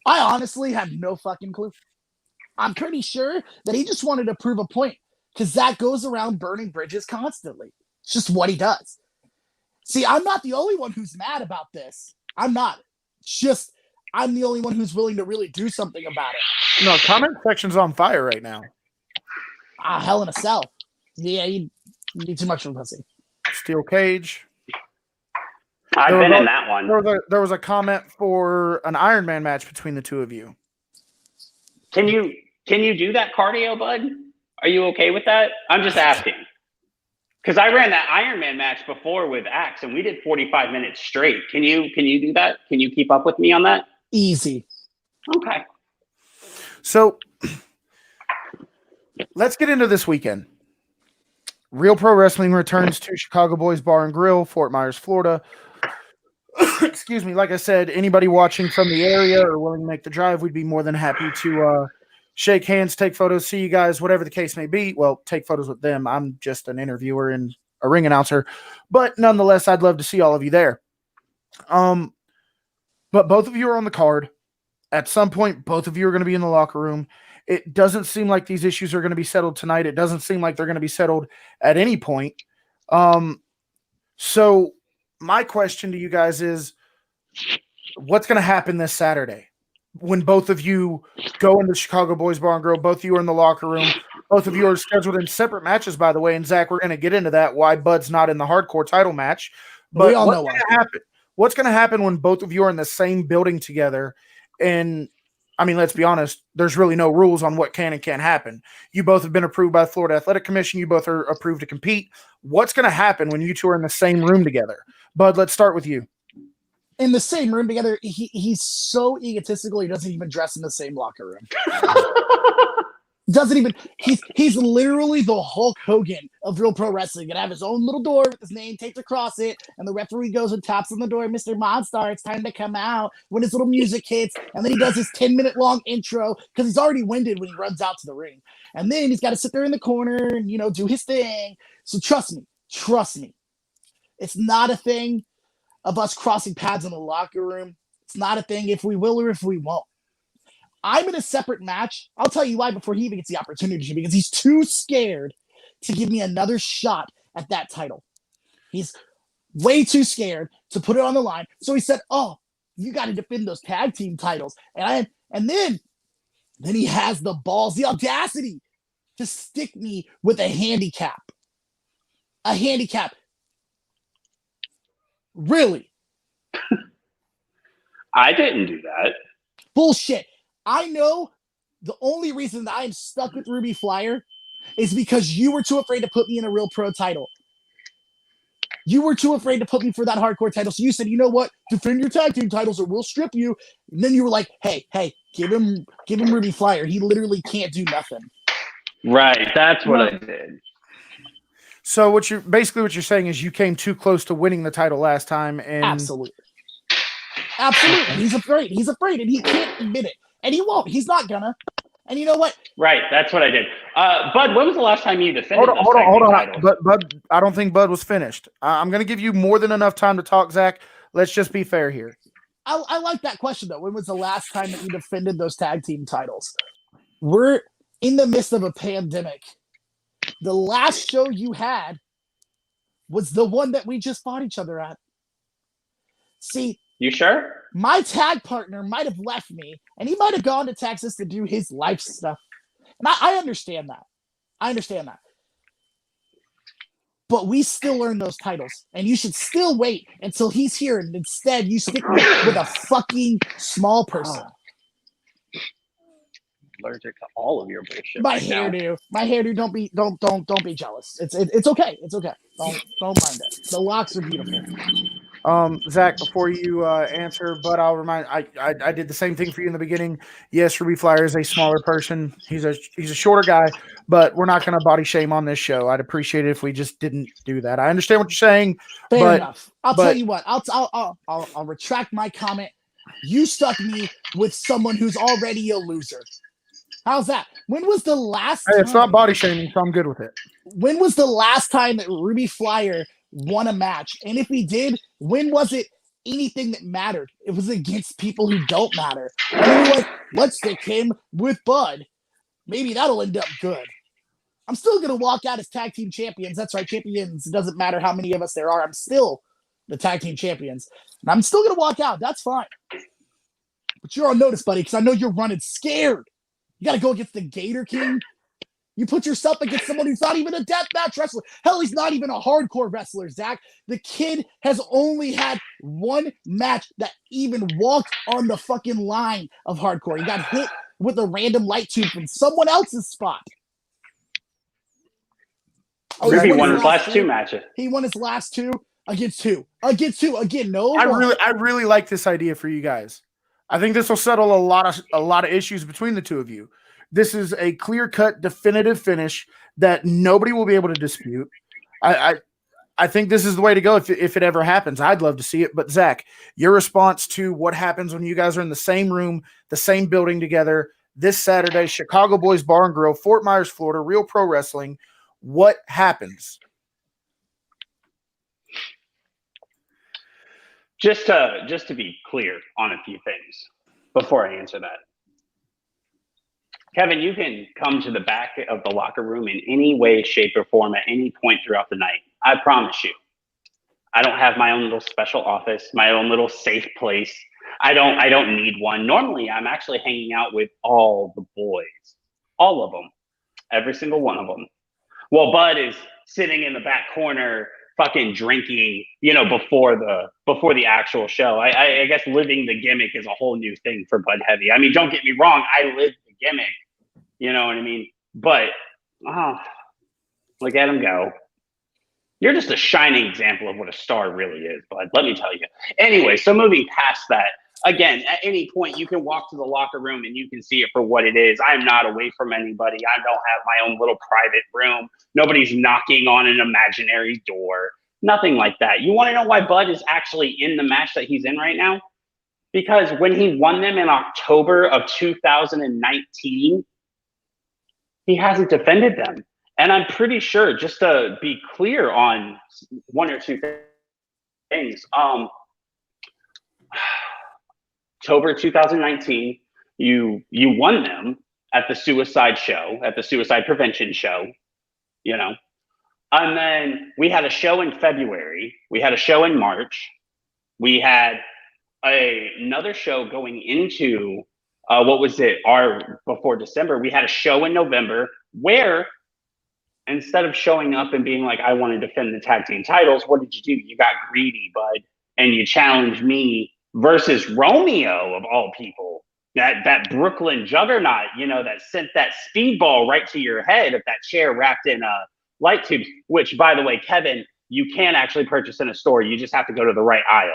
I honestly have no fucking clue. I'm pretty sure that he just wanted to prove a point, because Zack goes around burning bridges constantly. It's just what he does. See, I'm not the only one who's mad about this. I'm not. Just I'm the only one who's willing to really do something about it. No, comment section's on fire right now. Hell in a Cell. Yeah, you need too much of a pussy. Steel Cage. I've been in that one. There was a comment for an Iron Man match between the two of you. Can you do that cardio, Bud? Are you okay with that? I'm just asking. Because I ran that Iron Man match before with Axe, and we did 45 minutes straight. Can you do that? Can you keep up with me on that? Easy. Okay. So let's get into this weekend. Real Pro Wrestling returns to Chicago Boys Bar and Grill, Fort Myers, Florida. Excuse me. Like I said, anybody watching from the area or willing to make the drive, we'd be more than happy to shake hands, take photos, see you guys, whatever the case may be. Well, take photos with them. I'm just an interviewer and a ring announcer. But nonetheless, I'd love to see all of you there. But both of you are on the card. At some point, both of you are going to be in the locker room. It doesn't seem like these issues are going to be settled tonight. It doesn't seem like they're going to be settled at any point. So my question to you guys is, what's going to happen this Saturday when both of you go into Chicago Boys Bar and Grill? Both of you are in the locker room. Both of you are scheduled in separate matches, by the way. And Zach, we're going to get into that, why Bud's not in the hardcore title match. But we all know why. What's going to happen when both of you are in the same building together? And I mean, let's be honest, there's really no rules on what can and can't happen. You both have been approved by the Florida Athletic Commission. You both are approved to compete. What's going to happen when you two are in the same room together? Bud, let's start with you. In the same room together, he's so egotistical, he doesn't even dress in the same locker room. Doesn't even, he's literally the Hulk Hogan of real pro wrestling. Gonna have his own little door with his name taped across it, and the referee goes and taps on the door, Mr. Monstar, it's time to come out, when his little music hits, and then he does his 10-minute long intro, because he's already winded when he runs out to the ring. And then he's got to sit there in the corner and, do his thing. So trust me, it's not a thing of us crossing paths in the locker room. It's not a thing if we will or if we won't. I'm in a separate match. I'll tell you why before he even gets the opportunity, because he's too scared to give me another shot at that title. He's way too scared to put it on the line. So he said, "Oh, you got to defend those tag team titles." And then he has the balls, the audacity to stick me with a handicap. A handicap. Really? I didn't do that. Bullshit. I know the only reason that I'm stuck with Ruby Flyer is because you were too afraid to put me in a real pro title. You were too afraid to put me for that hardcore title. So you said, you know what? Defend your tag team titles or we'll strip you. And then you were like, hey, give him Ruby Flyer. He literally can't do nothing. Right. That's what I did. So what you're saying is you came too close to winning the title last time. And Absolutely. He's afraid and he can't admit it. And he won't. He's not gonna. And you know what? Right. That's what I did. Bud, when was the last time you defended Hold on. Bud, I don't think Bud was finished. I'm going to give you more than enough time to talk, Zach. Let's just be fair here. I like that question, though. When was the last time that you defended those tag team titles? We're in the midst of a pandemic. The last show you had was the one that we just fought each other at. See, you sure? My tag partner might have left me, and he might have gone to Texas to do his life stuff. And I understand that. But we still earn those titles, and you should still wait until he's here, and instead you stick with a fucking small person. Allergic to all of your bullshit. My hairdo. Don't be jealous. It's okay. It's okay. Don't mind it. The locks are beautiful. Zach, before you answer, but I'll remind I did the same thing for you in the beginning. Yes, Ruby Flyer is a smaller person. He's a shorter guy, but we're not going to body shame on this show. I'd appreciate it if we just didn't do that. I understand what you're saying. Fair enough. I'll tell you what. I'll retract my comment. You stuck me with someone who's already a loser. How's that? When was the last time? It's not body shaming, so I'm good with it. When was the last time that Ruby Flyer won a match? And if he did, when was it anything that mattered? It was against people who don't matter. And we were like, let's stick him with Bud. Maybe that'll end up good. I'm still going to walk out as tag team champions. That's right, champions. It doesn't matter how many of us there are. I'm still the tag team champions. And I'm still going to walk out. That's fine. But you're on notice, buddy, because I know you're running scared. You got to go against the Gator King. You put yourself against someone who's not even a deathmatch wrestler. Hell, he's not even a hardcore wrestler, Zach. The kid has only had one match that even walked on the fucking line of hardcore. He got hit with a random light tube from someone else's spot. Ruby won his last two matches. He won his last two against two. Again, no. I really like this idea for you guys. I think this will settle a lot of issues between the two of you. This is a clear-cut, definitive finish that nobody will be able to dispute. I think this is the way to go if it ever happens. I'd love to see it. But, Zach, your response to what happens when you guys are in the same room, the same building together, this Saturday, Chicago Boys Bar and Grill, Fort Myers, Florida, Real Pro Wrestling, what happens? Just to be clear on a few things before I answer that. Kevin, you can come to the back of the locker room in any way, shape, or form at any point throughout the night. I promise you. I don't have my own little special office, my own little safe place. I don't need one. Normally, I'm actually hanging out with all the boys, all of them, every single one of them. Well, Bud is sitting in the back corner, fucking drinking, you know, before the actual show. I guess living the gimmick is a whole new thing for Bud Heavey. I mean, don't get me wrong, I live the gimmick, you know what I mean? But look at him go. You're just a shining example of what a star really is, Bud. Let me tell you. Anyway, so moving past that, again, at any point you can walk to the locker room and you can see it for what it is. I'm not away from anybody. I don't have my own little private room. Nobody's knocking on an imaginary door. Nothing like that. You want to know why Bud is actually in the match that he's in right now? Because when he won them in October of 2019, he hasn't defended them. And I'm pretty sure, just to be clear on one or two things, October 2019, you won them at the suicide show, at the suicide prevention show, you know. And then we had a show in February. We had a show in March. We had another show going into, before December. We had a show in November where, instead of showing up and being like, I want to defend the tag team titles, what did you do? You got greedy, Bud, and you challenged me versus Romeo, of all people, that Brooklyn juggernaut, you know, that sent that speedball right to your head of that chair wrapped in light tubes, which, by the way, Kevin, you can actually purchase in a store. You just have to go to the right aisle.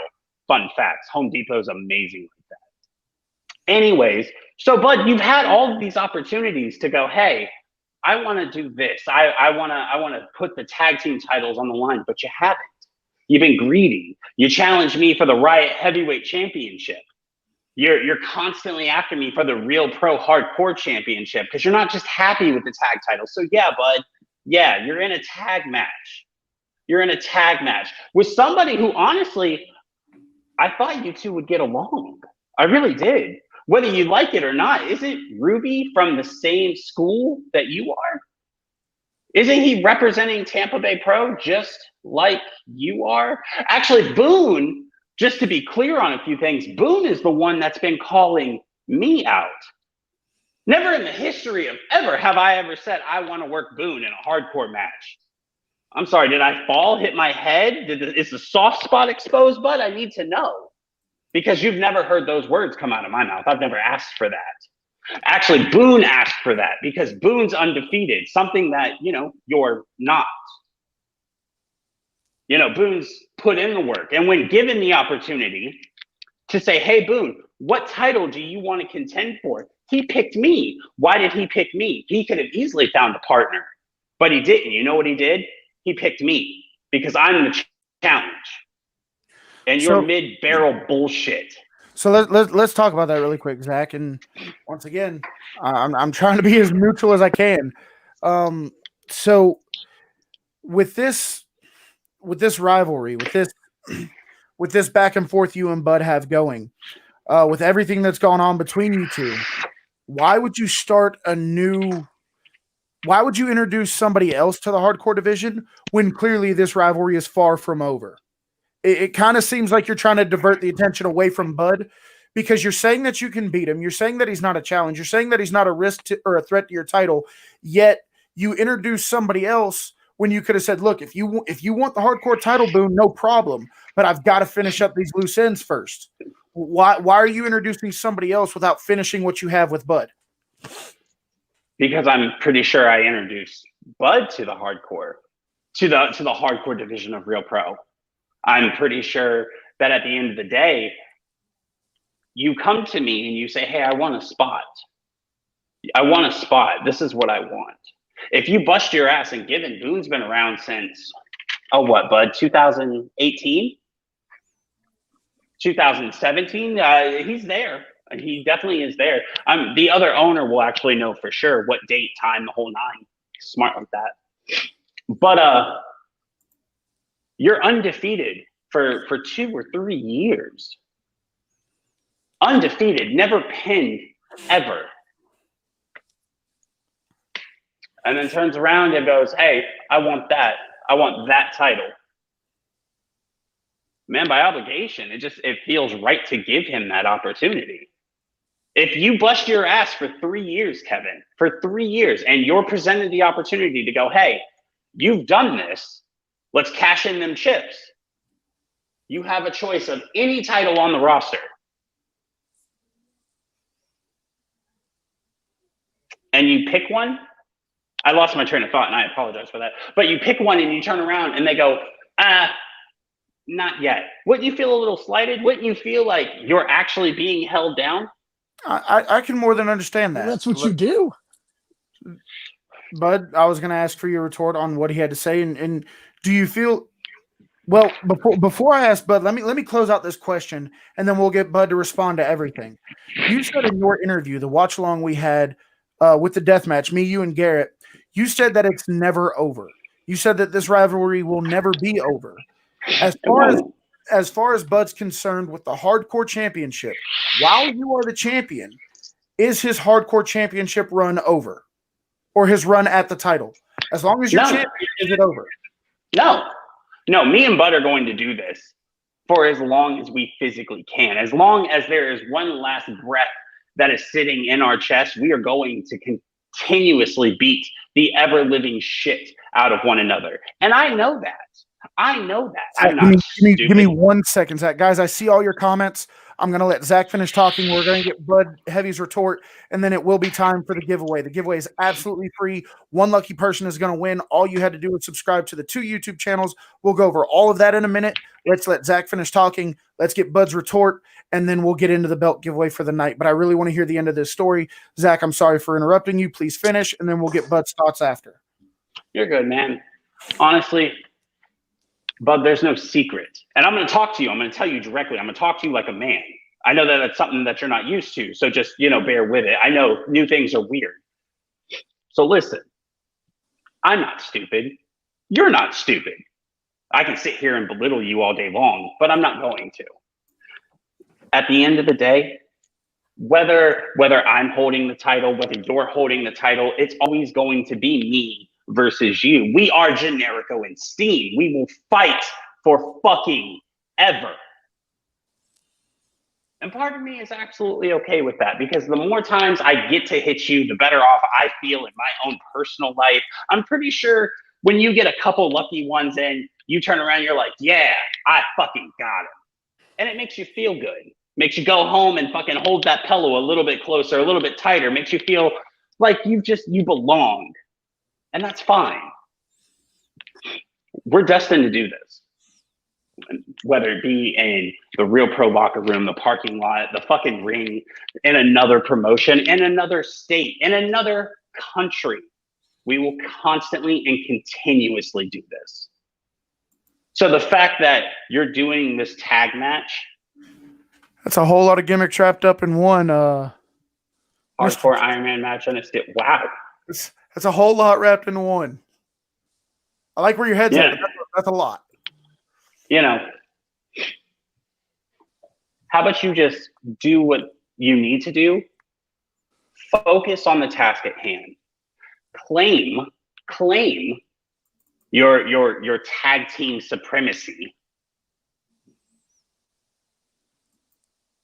Fun facts. Home Depot is amazing like that. Anyways, so Bud, you've had all of these opportunities to go, hey, I want to do this. I want to put the tag team titles on the line, but you haven't. You've been greedy. You challenged me for the Riot Heavyweight Championship. You're constantly after me for the Real Pro Hardcore Championship because you're not just happy with the tag titles. So yeah, Bud, yeah, you're in a tag match. You're in a tag match with somebody who, honestly, I thought you two would get along. I really did. Whether you like it or not, isn't Ruby from the same school that you are? Isn't he representing Tampa Bay Pro just like you are? Actually, Boone, just to be clear on a few things, Boone is the one that's been calling me out. Never in the history of ever have I ever said I want to work Boone in a hardcore match. I'm sorry, did I fall, hit my head? Is the soft spot exposed, Bud? I need to know. Because you've never heard those words come out of my mouth. I've never asked for that. Actually, Boone asked for that because Boone's undefeated, something that, you know, you're not. You know, Boone's put in the work. And when given the opportunity to say, hey, Boone, what title do you want to contend for? He picked me. Why did he pick me? He could have easily found a partner, but he didn't. You know what he did? He picked me because I'm the challenge. And you're mid-barrel bullshit. So let's talk about that really quick, Zach. And once again, I'm trying to be as neutral as I can. So with this rivalry, with this back and forth you and Bud have going, with everything that's gone on between you two, why would you introduce somebody else to the hardcore division when clearly this rivalry is far from over? It kind of seems like you're trying to divert the attention away from Bud because you're saying that you can beat him. You're saying that he's not a challenge. You're saying that he's not a risk or a threat to your title. Yet you introduce somebody else when you could have said, look, if you want the hardcore title, Boone, no problem. But I've got to finish up these loose ends first. Why are you introducing somebody else without finishing what you have with Bud? Because I'm pretty sure I introduced Bud to the hardcore division of Real Pro. I'm pretty sure that at the end of the day, you come to me and you say, hey, I want a spot. I want a spot. This is what I want. If you bust your ass and given, Boone's been around since, Bud, 2018? 2017? He's there. He definitely is there. The other owner will actually know for sure what date, time, the whole nine. Smart like that. But you're undefeated for 2 or 3 years. Undefeated, never pinned, ever. And then turns around and goes, hey, I want that. I want that title. Man, by obligation, it feels right to give him that opportunity. If you bust your ass for 3 years, Kevin, for 3 years, and you're presented the opportunity to go, hey, you've done this, let's cash in them chips. You have a choice of any title on the roster. And you pick one. I lost my train of thought, and I apologize for that. But you pick one, and you turn around, and they go, not yet. Wouldn't you feel a little slighted? Wouldn't you feel like you're actually being held down? I can more than understand that. Well, that's what you do. Bud, I was going to ask for your retort on what he had to say. And do you feel... Well, before I ask Bud, let me close out this question, and then we'll get Bud to respond to everything. You said in your interview, the watch along we had with the death match, me, you, and Garrett, you said that it's never over. You said that this rivalry will never be over. As far as Bud's concerned with the Hardcore Championship, while you are the champion, is his Hardcore Championship run over, or his run at the title? As long as you're champion, is it over? No, me and Bud are going to do this for as long as we physically can. As long as there is one last breath that is sitting in our chest, we are going to continuously beat the ever-living shit out of one another. And I know that. I'm not stupid. Give me 1 second, Zach. Guys, I see all your comments. I'm going to let Zach finish talking. We're going to get Bud Heavy's retort, and then it will be time for the giveaway. The giveaway is absolutely free. One lucky person is going to win. All you had to do was subscribe to the 2 YouTube channels. We'll go over all of that in a minute. Let's let Zach finish talking. Let's get Bud's retort, and then we'll get into the belt giveaway for the night. But I really want to hear the end of this story. Zach, I'm sorry for interrupting you. Please finish, and then we'll get Bud's thoughts after. You're good, man. Honestly, Bud, there's no secret. And I'm going to talk to you. I'm going to tell you directly. I'm going to talk to you like a man. I know that that's something that you're not used to. So just, bear with it. I know new things are weird. So listen, I'm not stupid. You're not stupid. I can sit here and belittle you all day long, but I'm not going to. At the end of the day, whether I'm holding the title, whether you're holding the title, it's always going to be me versus you. We are Generico and Steam. We will fight for fucking ever. And part of me is absolutely okay with that, because the more times I get to hit you, the better off I feel in my own personal life. I'm pretty sure when you get a couple lucky ones in, you turn around, you're like, yeah, I fucking got him. And it makes you feel good. Makes you go home and fucking hold that pillow a little bit closer, a little bit tighter. Makes you feel like you belong. And that's fine. We're destined to do this. Whether it be in the Real Pro locker room, the parking lot, the fucking ring, in another promotion, in another state, in another country, we will constantly and continuously do this. So the fact that you're doing this tag match, that's a whole lot of gimmicks wrapped up in one. Hardcore Iron Man match, and it's wow. That's a whole lot wrapped into one. I like where your head's at. That's a lot. How about you just do what you need to do? Focus on the task at hand. Claim your tag team supremacy.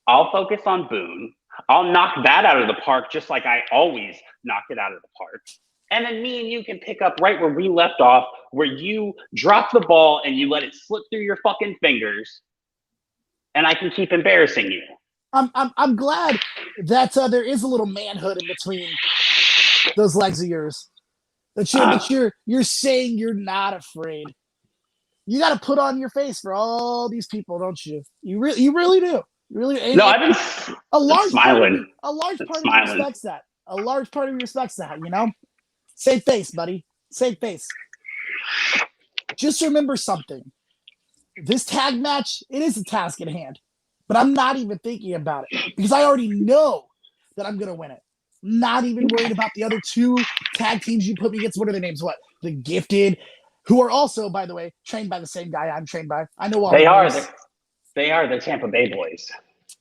I'll focus on Boone. I'll knock that out of the park just like I always knock it out of the park. And then me and you can pick up right where we left off, where you drop the ball and you let it slip through your fucking fingers, and I can keep embarrassing you. I'm glad that there is a little manhood in between those legs of yours. That you're saying you're not afraid. You got to put on your face for all these people, don't you? You really do. You really. No, I've been smiling. A large part of you respects that. A large part of you respects that. Save face, buddy. Save face. Just remember something. This tag match, it is a task at hand. But I'm not even thinking about it, because I already know that I'm going to win it. Not even worried about the other 2 tag teams you put me against. What are their names? What? The Gifted, who are also, by the way, trained by the same guy I'm trained by. I know all They the are. names. They are the Tampa Bay boys.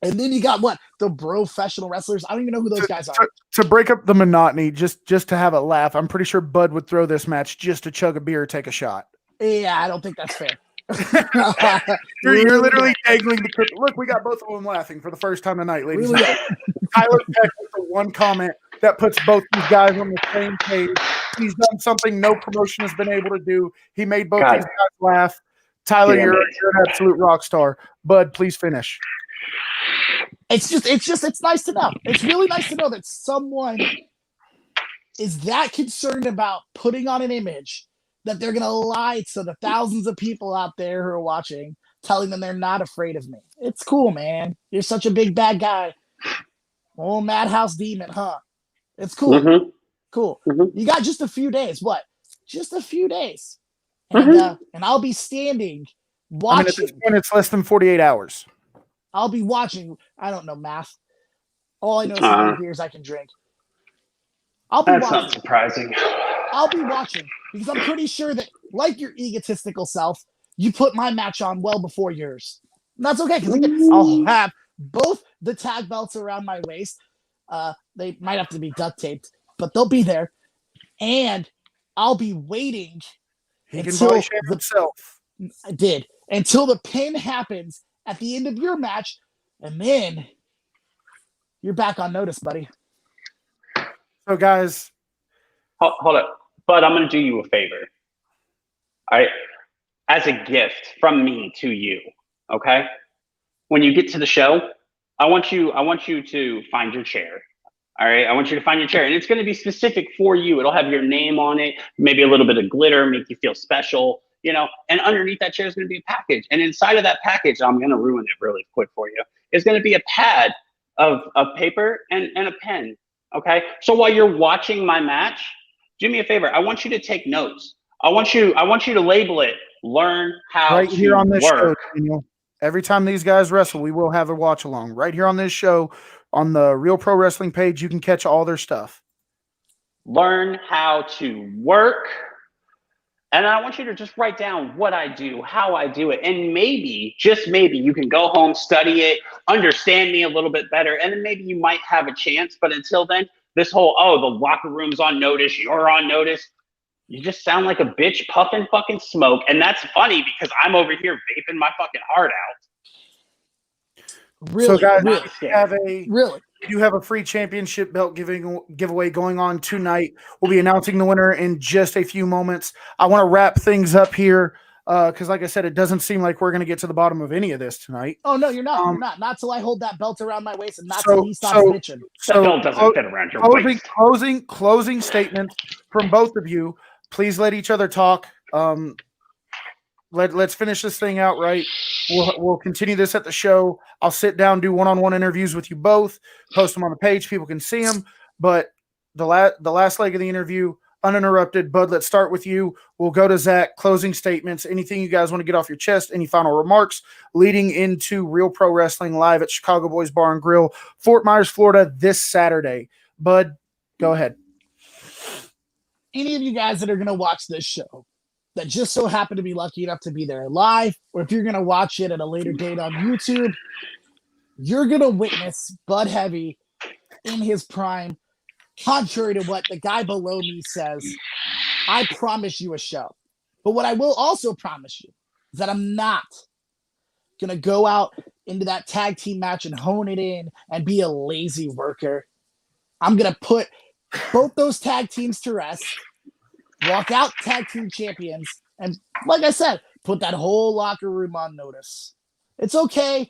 And then you got what? The professional wrestlers. I don't even know who those guys are. To break up the monotony, just to have a laugh, I'm pretty sure Bud would throw this match just to chug a beer or take a shot. Yeah, I don't think that's fair. You're literally dangling the clip. Look, we got both of them laughing for the first time tonight, ladies and gentlemen. Tyler Peck with the one comment that puts both these guys on the same page. He's done something no promotion has been able to do. He made both these guys laugh. Tyler, you're an absolute rock star. Bud, please finish. It's nice to know. It's really nice to know that someone is that concerned about putting on an image that they're going to lie to the thousands of people out there who are watching, telling them they're not afraid of me. It's cool, man. You're such a big bad guy. Oh, Madhouse Demon, huh? It's cool. Mm-hmm. Cool. Mm-hmm. You got just a few days. What? Just a few days. And and I'll be standing watching. I mean, at this point, it's less than 48 hours. I'll be watching. I don't know math. All I know is how many beers I can drink. I'll be That's watching. not surprising. I'll be watching because I'm pretty sure that, like your egotistical self, you put my match on well before yours. And that's okay because I'll have both the tag belts around my waist. They might have to be duct taped, but they'll be there. And I'll be waiting until himself. I did until the pin happens at the end of your match, and then you're back on notice, buddy. So, guys, hold up, Bud. I'm going to do you a favor. All right, as a gift from me to you. Okay, when you get to the show, I want you to find your chair. All right, I want you to find your chair, and it's going to be specific for you. It'll have your name on it, maybe a little bit of glitter, make you feel special, you know. And underneath that chair is going to be a package, and inside of that package, I'm going to ruin it really quick for you. Is going to be a pad of paper and a pen. Okay, so while you're watching my match, do me a favor. I want you to take notes. I want you to label it. Learn how right to here on this work. show, Daniel. Every time these guys wrestle, we will have a watch along right here on this show. On the Real Pro Wrestling page, you can catch all their stuff. Learn how to work. And I want you to just write down what I do, how I do it. And maybe, just maybe, you can go home, study it, understand me a little bit better, and then maybe you might have a chance. But until then, this whole, the locker room's on notice, you're on notice, you just sound like a bitch puffing fucking smoke. And that's funny because I'm over here vaping my fucking heart out. Really? So, guys, really? We do have a free championship belt giveaway going on tonight. We'll be announcing the winner in just a few moments. I want to wrap things up here because, like I said, it doesn't seem like we're going to get to the bottom of any of this tonight. Oh, no, you're not. You're not. Not till I hold that belt around my waist and not till he stops bitching. That belt doesn't fit around your waist. Closing statements from both of you. Please let each other talk. Let's finish this thing out right. We'll continue this at the show. I'll sit down, do one-on-one interviews with you both, post them on the page. People can see them. But the last leg of the interview, uninterrupted. Bud, let's start with you. We'll go to Zack. Closing statements. Anything you guys want to get off your chest? Any final remarks leading into Real Pro Wrestling live at Chicago Boys Bar and Grill, Fort Myers, Florida, this Saturday? Bud, go ahead. Any of you guys that are going to watch this show that just so happen to be lucky enough to be there live, or if you're going to watch it at a later date on YouTube, you're going to witness Bud Heavey in his prime, contrary to what the guy below me says. I promise you a show. But what I will also promise you is that I'm not going to go out into that tag team match and hone it in and be a lazy worker. I'm going to put both those tag teams to rest, walk out tag team champions, and like I said, put that whole locker room on notice. It's okay.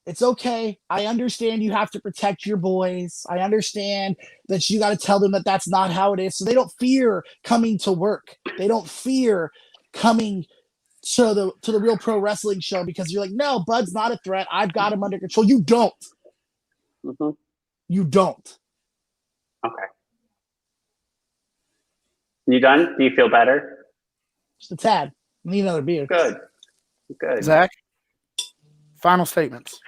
It's okay. I understand you have to protect your boys. I understand that you got to tell them that that's not how it is. So they don't fear coming to work. They don't fear coming to the Real Pro Wrestling show because you're like, no, Bud's not a threat. I've got him under control. You don't. Mm-hmm. You don't. Okay. You done? Do you feel better? Just a tad. Need another beer. Good. Zack, final statements.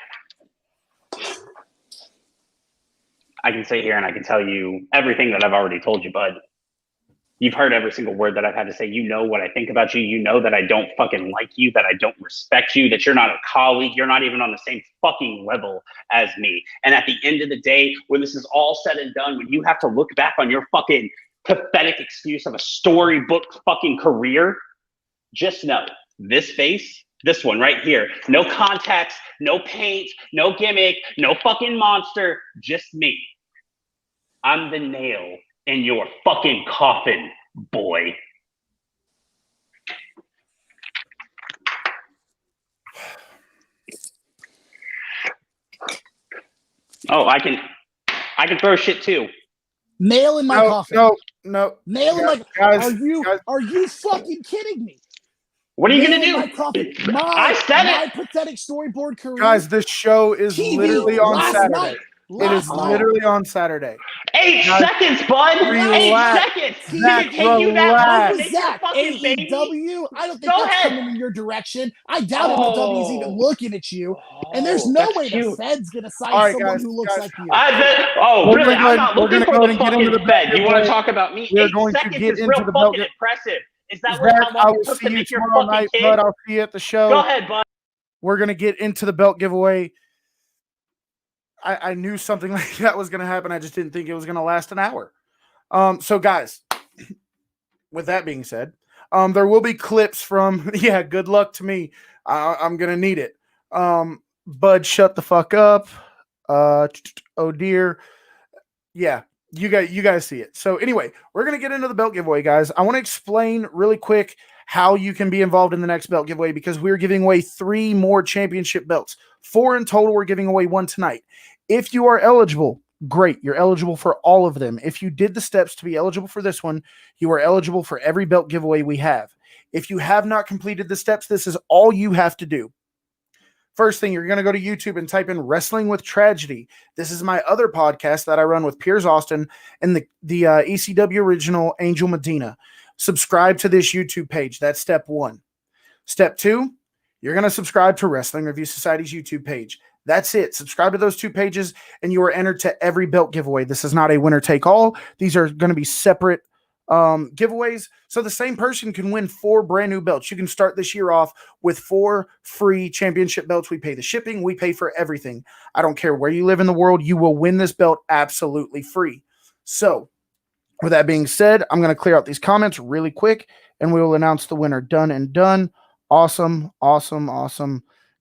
I can sit here and I can tell you everything that I've already told you, Bud. You've heard every single word that I've had to say. You know what I think about you. You know that I don't fucking like you, that I don't respect you, that you're not a colleague. You're not even on the same fucking level as me. And at the end of the day, when this is all said and done, when you have to look back on your fucking pathetic excuse of a storybook fucking career, just know this face, this one right here, no context, no paint, no gimmick, no fucking monster, just me. I'm the nail in your fucking coffin, boy. Oh, I can throw shit too. Nail in my coffin. No. Nail in my coffin. Are you fucking kidding me? What are you gonna do? I said my pathetic storyboard career. Guys, this show is literally on Saturday. It is literally on Saturday. 8 seconds, bud. Relax. 8 seconds. Zach, relax. Zach, AEW. I don't think that's coming in your direction. I doubt if the W is even looking at you. And there's no way the Fed's gonna sign someone who looks like you. Really? I'm not looking for the fucking Fed. You want to talk about me? We're 8 going to seconds get is into real the fucking impressive. Is that Zach, how long it took to make your fucking kid? Bud. I'll see you at the show. Go ahead, bud. We're gonna get into the belt giveaway. I knew something like that was gonna happen. I just didn't think it was gonna last an hour. So guys, with that being said, there will be clips from good luck to me. I'm gonna need it. Bud, shut the fuck up. Oh dear. Yeah. You guys see it. So anyway, we're going to get into the belt giveaway, guys. I want to explain really quick how you can be involved in the next belt giveaway because we're giving away 3 more championship belts. 4 in total. We're giving away 1 tonight. If you are eligible, great. You're eligible for all of them. If you did the steps to be eligible for this one, you are eligible for every belt giveaway we have. If you have not completed the steps, this is all you have to do. First thing, you're going to go to YouTube and type in Wrestling with Tragedy. This is my other podcast that I run with Piers Austin and the ECW original Angel Medina. Subscribe to this YouTube page. That's step 1. Step 2, you're going to subscribe to Wrestling Review Society's YouTube page. That's it. Subscribe to those 2 pages and you are entered to every belt giveaway. This is not a winner take all. These are going to be separate giveaways. So the same person can win 4 brand new belts. You can start this year off with 4 free championship belts. We pay the shipping. We pay for everything. I don't care where you live in the world. You will win this belt absolutely free. So with that being said, I'm going to clear out these comments really quick and we will announce the winner. Done and done. Awesome.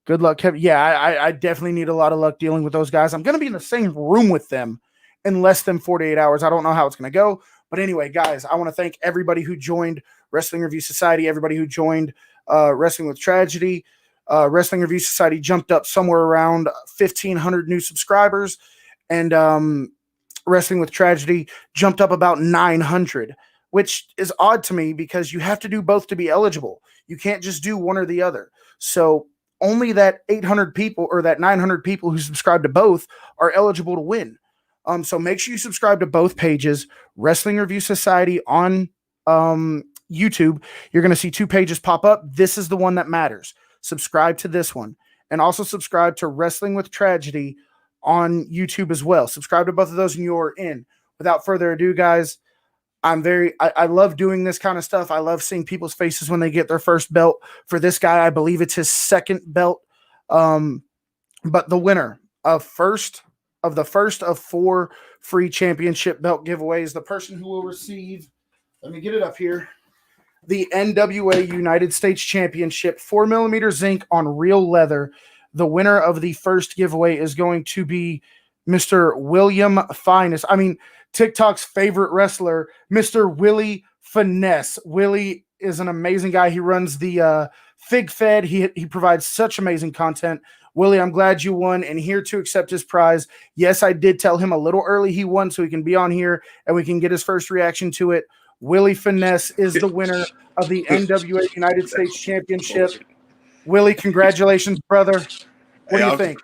Good luck, Kevin. Yeah, I definitely need a lot of luck dealing with those guys. I'm going to be in the same room with them in less than 48 hours. I don't know how it's going to go. But anyway, guys, I want to thank everybody who joined Wrestling Review Society, everybody who joined Wrestling with Tragedy. Wrestling Review Society jumped up somewhere around 1,500 new subscribers, and Wrestling with Tragedy jumped up about 900, which is odd to me because you have to do both to be eligible. You can't just do one or the other. So only that 800 people or that 900 people who subscribe to both are eligible to win. So make sure you subscribe to both pages, Wrestling Review Society on YouTube. You're going to see 2 pages pop up. This is the one that matters. Subscribe to this one. And also subscribe to Wrestling with Tragedy on YouTube as well. Subscribe to both of those and you're in. Without further ado, guys, I love doing this kind of stuff. I love seeing people's faces when they get their first belt. For this guy, I believe it's his 2nd belt. But the winner of the first of 4 free championship belt giveaways, the person who will receive, let me get it up here, the NWA United States Championship 4mm zinc on real leather. The winner of the first giveaway is going to be Mr. William Finest. I mean, TikTok's favorite wrestler, Mr. Willie Finesse. Willie is an amazing guy. He runs the Fig Fed. He provides such amazing content. Willie, I'm glad you won and here to accept his prize. Yes, I did tell him a little early he won so he can be on here and we can get his first reaction to it. Willie Finesse is the winner of the NWA United States Championship. Willie, congratulations, brother. What do you think?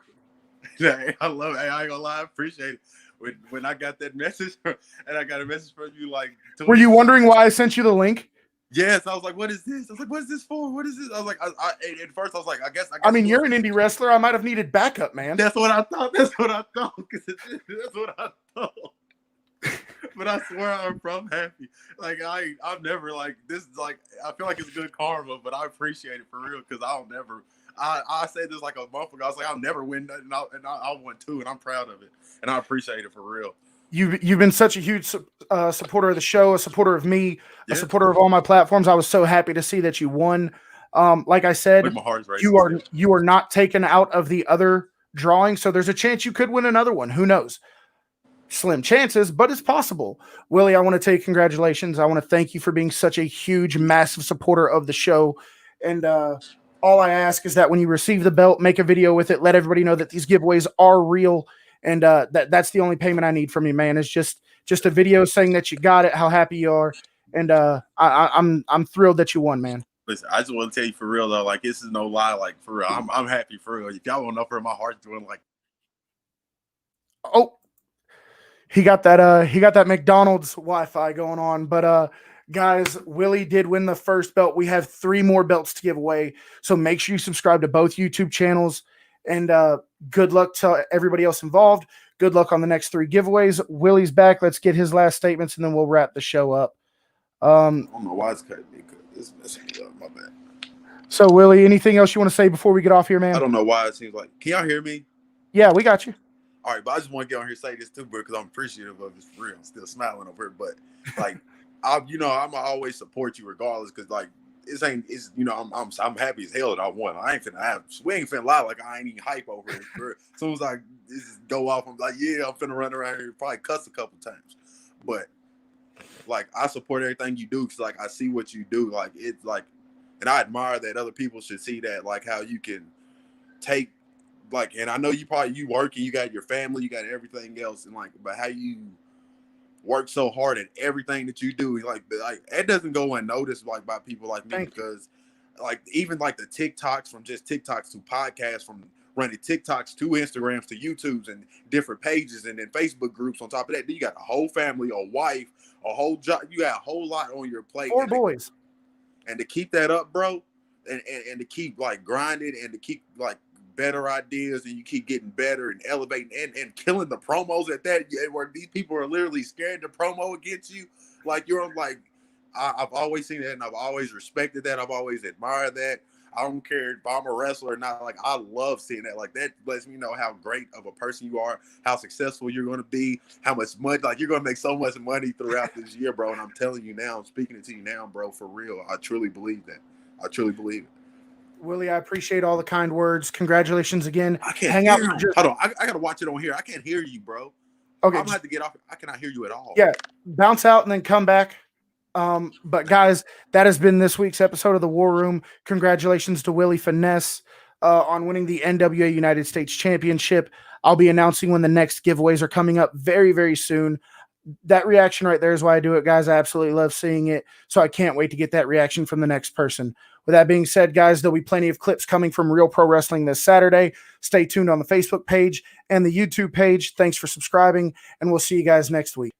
I love it. Hey, I ain't gonna lie, I appreciate it. When I got that message and I got a message from you like... Were you wondering why I sent you the link? Yes, I was like, what is this? I was like, what is this for? What is this? I was like, at first I was like, I guess I mean, you're an indie wrestler. I might have needed backup, man. That's what I thought. That's what I thought. That's what I thought. But I swear I'm happy. Like I've never like this is like I feel like it's good karma, but I appreciate it for real because I'll never. I said this like a month ago. I was like, I'll never win nothing, and I won too, and I'm proud of it, and I appreciate it for real. You've been such a huge supporter of the show, a supporter of me, a supporter of all my platforms. I was so happy to see that you won. Like I said, my heart's racing you are not taken out of the other drawing, so there's a chance you could win another one. Who knows? Slim chances, but it's possible. Willie, I want to tell you congratulations. I want to thank you for being such a huge, massive supporter of the show. And all I ask is that when you receive the belt, make a video with it. Let everybody know that these giveaways are real. And that's the only payment I need from you, man. Is just a video saying that you got it, how happy you are. And I'm thrilled that you won, man. Listen, I just want to tell you for real though, like this is no lie, like for real. I'm happy for real. If y'all want to know for my heart's doing like he got that McDonald's Wi-Fi going on. But guys, Willie did win the first belt. We have 3 more belts to give away. So make sure you subscribe to both YouTube channels. And good luck to everybody else involved. Good luck on the next 3 giveaways. Willie's back. Let's get his last statements, and then we'll wrap the show up. I don't know why it's cutting me. It's messing me up. My bad. So, Willie, anything else you want to say before we get off here, man? I don't know why it seems like. Can y'all hear me? Yeah, we got you. All right, but I just want to get on here and say this too, bro, because I'm appreciative of this for real. I'm still smiling over here, but like, I'm always support you regardless, because like it's I'm happy as hell that I won. We ain't finna lie, like I ain't even hype over it. As soon as I go off, I'm like, yeah, I'm finna run around here and probably cuss a couple times, but like I support everything you do because like I see what you do, like it's like, and I admire that other people should see that, like how you can take. Like, and I know you work and you got your family, you got everything else, and like, but how you work so hard at everything that you do, like it doesn't go unnoticed, like by people like me, because like even like the TikToks, from just TikToks to podcasts, from running TikToks to Instagrams to YouTubes and different pages, and then Facebook groups on top of that. Then you got a whole family, a wife, a whole job. You got a whole lot on your plate. 4 boys, and to keep that up, bro, and to keep like grinding and to keep like better ideas, and you keep getting better and elevating and killing the promos at that, where these people are literally scared to promo against you. Like you're like, I've always seen that, and I've always respected that. I've always admired that. I don't care if I'm a wrestler or not. Like I love seeing that. Like that lets me know how great of a person you are, how successful you're going to be, how much money. Like you're going to make so much money throughout this year, bro. And I'm telling you now, I'm speaking it to you now, bro, for real. I truly believe that. I truly believe it. Willie, I appreciate all the kind words. Congratulations again. I can't hang out. Hold on, I gotta watch it on here. I can't hear you, bro. Okay, I'm gonna have to get off. I cannot hear you at all. Yeah, bounce out and then come back. But guys, that has been this week's episode of the War Room. Congratulations to Willie Finesse on winning the NWA United States Championship. I'll be announcing when the next giveaways are coming up very, very soon. That reaction right there is why I do it, guys. I absolutely love seeing it. So I can't wait to get that reaction from the next person. With that being said, guys, there'll be plenty of clips coming from Real Pro Wrestling this Saturday. Stay tuned on the Facebook page and the YouTube page. Thanks for subscribing, and we'll see you guys next week.